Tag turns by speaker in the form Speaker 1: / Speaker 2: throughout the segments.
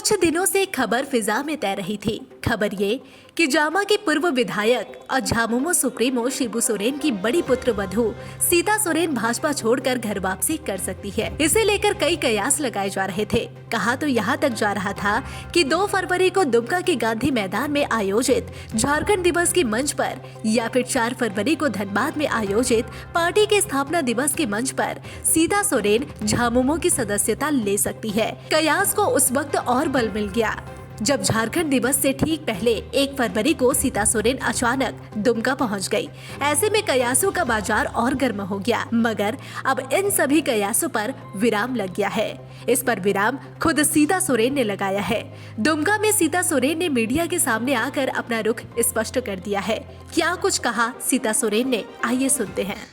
Speaker 1: कुछ दिनों से खबर फिजा में तैर रही थी। खबर ये कि जामा के पूर्व विधायक और झामुमो सुप्रीमो शिबू सोरेन की बड़ी पुत्र वधू सीता सोरेन भाजपा छोड़कर घर वापसी कर सकती है। इसे लेकर कई कयास लगाए जा रहे थे। कहा तो यहाँ तक जा रहा था कि 2 फरवरी को दुमका के गांधी मैदान में आयोजित झारखंड दिवस के मंच पर या फिर 4 फरवरी को धनबाद में आयोजित पार्टी के स्थापना दिवस के मंच पर सीता सोरेन झामुमो की सदस्यता ले सकती है। कयास को उस वक्त और बल मिल गया जब झारखंड दिवस से ठीक पहले 1 फरवरी को सीता सोरेन अचानक दुमका पहुंच गई। ऐसे में कयासों का बाजार और गर्म हो गया, मगर अब इन सभी कयासों पर विराम लग गया है। इस पर विराम खुद सीता सोरेन ने लगाया है। दुमका में सीता सोरेन ने मीडिया के सामने आकर अपना रुख स्पष्ट कर दिया है। क्या कुछ कहा सीता सोरेन ने, आइए सुनते हैं।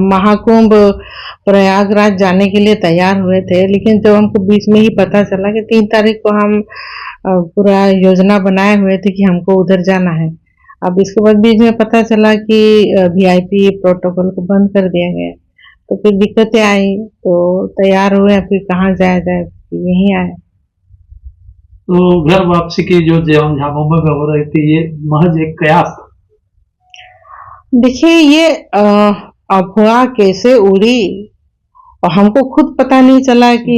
Speaker 2: महाकुंभ प्रयागराज जाने के लिए तैयार हुए थे, लेकिन जब हमको बीच में ही पता चला कि 3 तारीख को हम पूरा योजना बनाए हुए थे कि हमको उधर जाना है। अब इसके बाद बीच में पता चला कि वीआईपी प्रोटोकॉल को बंद कर दिया गया, तो फिर दिक्कतें आई, तो तैयार हुए फिर कहाँ जाया जाए, यहीं आए।
Speaker 3: तो घर वापसी की जो झामुमो में हो रही थी, ये महज एक कयास था।
Speaker 2: देखिए, ये अफवाह कैसे उड़ी और हमको खुद पता नहीं चला कि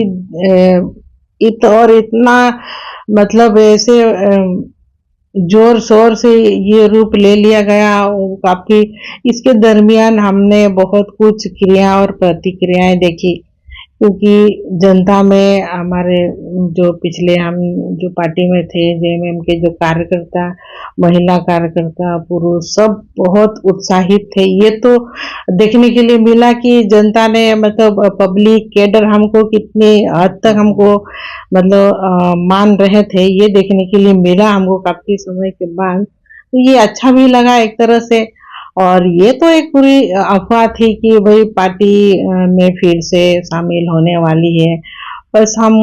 Speaker 2: इतना मतलब ऐसे जोर शोर से ये रूप ले लिया गया। काफी इसके दरमियान हमने बहुत कुछ क्रिया और प्रतिक्रियाएं देखी, क्योंकि जनता में हमारे जो पिछले हम जो पार्टी में थे, जेएमएम के जो कार्यकर्ता, महिला कार्यकर्ता, पुरुष सब बहुत उत्साहित थे। ये तो देखने के लिए मिला कि जनता ने मतलब पब्लिक कैडर हमको कितनी हद तक हमको मतलब मान रहे थे, ये देखने के लिए मिला हमको काफी समय के बाद। तो ये अच्छा भी लगा एक तरह से। और ये तो एक पूरी अफवाह थी कि भाई पार्टी में फिर से शामिल होने वाली है। बस हम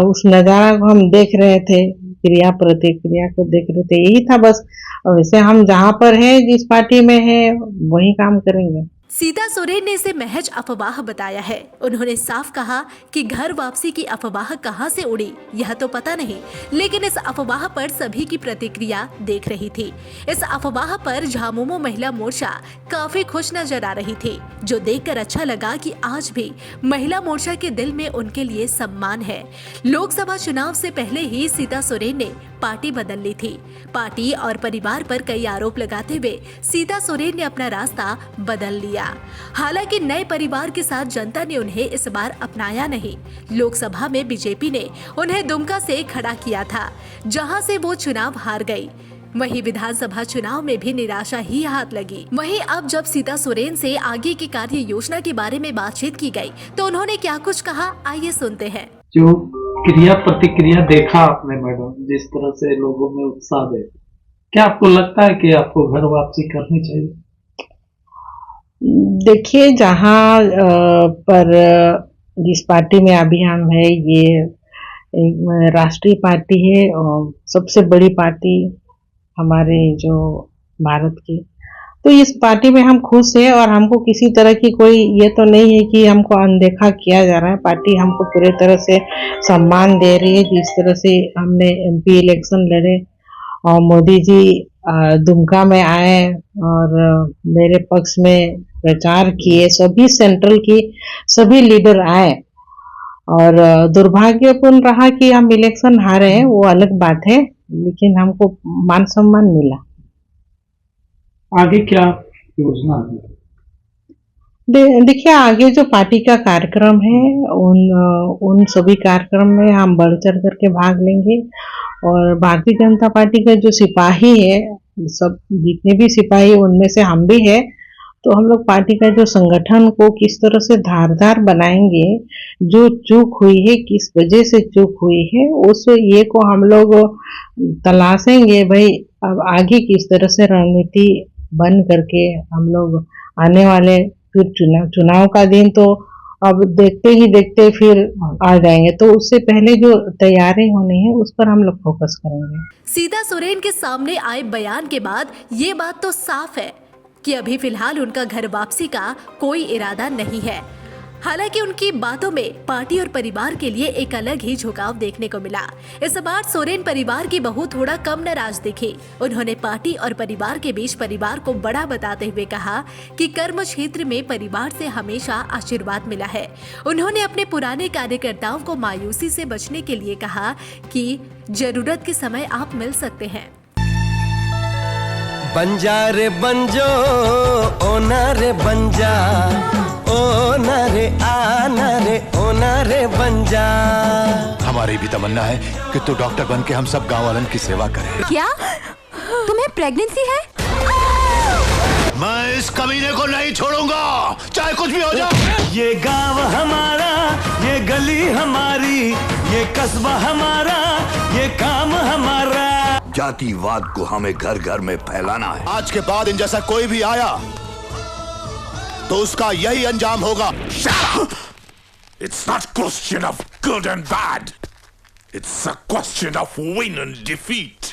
Speaker 2: उस नजारा को हम देख रहे थे, क्रिया प्रतिक्रिया को देख रहे थे, यही था बस। वैसे हम जहाँ पर है, जिस पार्टी में है, वही काम करेंगे।
Speaker 1: सीता सोरेन ने इसे महज अफवाह बताया है। उन्होंने साफ कहा कि घर वापसी की अफवाह कहां से उड़ी यह तो पता नहीं, लेकिन इस अफवाह पर सभी की प्रतिक्रिया देख रही थी। इस अफवाह पर झामुमो महिला मोर्चा काफी खुश नजर आ रही थी, जो देखकर अच्छा लगा कि आज भी महिला मोर्चा के दिल में उनके लिए सम्मान है। लोकसभा चुनाव से पहले ही सीता सोरेन ने पार्टी बदल ली थी। पार्टी और परिवार पर कई आरोप लगाते हुए सीता सोरेन ने अपना रास्ता बदल लिया। हालांकि नए परिवार के साथ जनता ने उन्हें इस बार अपनाया नहीं। लोकसभा में बीजेपी ने उन्हें दुमका से खड़ा किया था, जहां से वो चुनाव हार गई। वहीं विधानसभा चुनाव में भी निराशा ही हाथ लगी। वहीं अब जब सीता सोरेन से आगे की कार्य योजना के बारे में बातचीत की गई, तो उन्होंने क्या कुछ कहा, आइए सुनते हैं।
Speaker 3: जो क्रिया प्रतिक्रिया देखा आपने मैडम, जिस तरह से लोगों में उत्साह है, क्या आपको लगता है कि आपको घर वापसी करनी चाहिए?
Speaker 2: देखिए, जहाँ पर जिस पार्टी में अभी हम है, ये एक राष्ट्रीय पार्टी है और सबसे बड़ी पार्टी हमारे जो भारत की, तो इस पार्टी में हम खुश हैं और हमको किसी तरह की कोई ये तो नहीं है कि हमको अनदेखा किया जा रहा है। पार्टी हमको पूरे तरह से सम्मान दे रही है। जिस तरह से हमने एमपी इलेक्शन लड़े और मोदी जी दुमका में आए और मेरे पक्ष में प्रचार किए, सभी सेंट्रल की सभी लीडर आए, और दुर्भाग्यपूर्ण रहा कि हम इलेक्शन हारे हैं, वो अलग बात है, लेकिन हमको मान सम्मान मिला।
Speaker 3: आगे क्या योजना है?
Speaker 2: देखिए, आगे जो पार्टी का कार्यक्रम है, उन सभी कार्यक्रम में हम बढ़ चढ़ करके भाग लेंगे। और भारतीय जनता पार्टी का जो सिपाही है, सब जितने भी सिपाही उनमें से हम भी है, तो हम लोग पार्टी का जो संगठन को किस तरह से धारदार बनाएंगे, जो चूक हुई है, किस वजह से चूक हुई है, उस ये को हम लोग तलाशेंगे। भाई अब आगे किस तरह से रणनीति बन करके हम लोग आने वाले फिर चुनाव का दिन तो अब देखते ही देखते फिर आ जाएंगे, तो उससे पहले जो तैयारी होनी है उस पर हम लोग फोकस करेंगे।
Speaker 1: सीता सोरेन के सामने आए बयान के बाद ये बात तो साफ है कि अभी फिलहाल उनका घर वापसी का कोई इरादा नहीं है। हालांकि उनकी बातों में पार्टी और परिवार के लिए एक अलग ही झुकाव देखने को मिला। इस बार सोरेन परिवार की बहू थोड़ा कम नाराज दिखी। उन्होंने पार्टी और परिवार के बीच परिवार को बड़ा बताते हुए कहा कि कर्म क्षेत्र में परिवार से हमेशा आशीर्वाद मिला है। उन्होंने अपने पुराने कार्यकर्ताओं को मायूसी से बचने के लिए कहा कि जरूरत के समय आप मिल सकते हैं।
Speaker 4: बंजारे बंजो ओना रे बंजा ओना रे आना रे ओना रे बंजा।
Speaker 5: हमारी भी तमन्ना है कि तू डॉक्टर बन के हम सब गांव वालन की सेवा करे।
Speaker 6: क्या तुम्हें प्रेगनेंसी है?
Speaker 5: मैं इस कमीने को नहीं छोड़ूंगा, चाहे कुछ भी हो जाए।
Speaker 4: ये गांव हमारा, ये गली हमारी, ये कस्बा हमारा, ये काम हमारा।
Speaker 7: जातिवाद को हमें घर घर में फैलाना है।
Speaker 5: आज के बाद इन जैसा कोई भी आया तो उसका यही अंजाम होगा।
Speaker 8: It's not a question of good and bad. It's a question of win and defeat.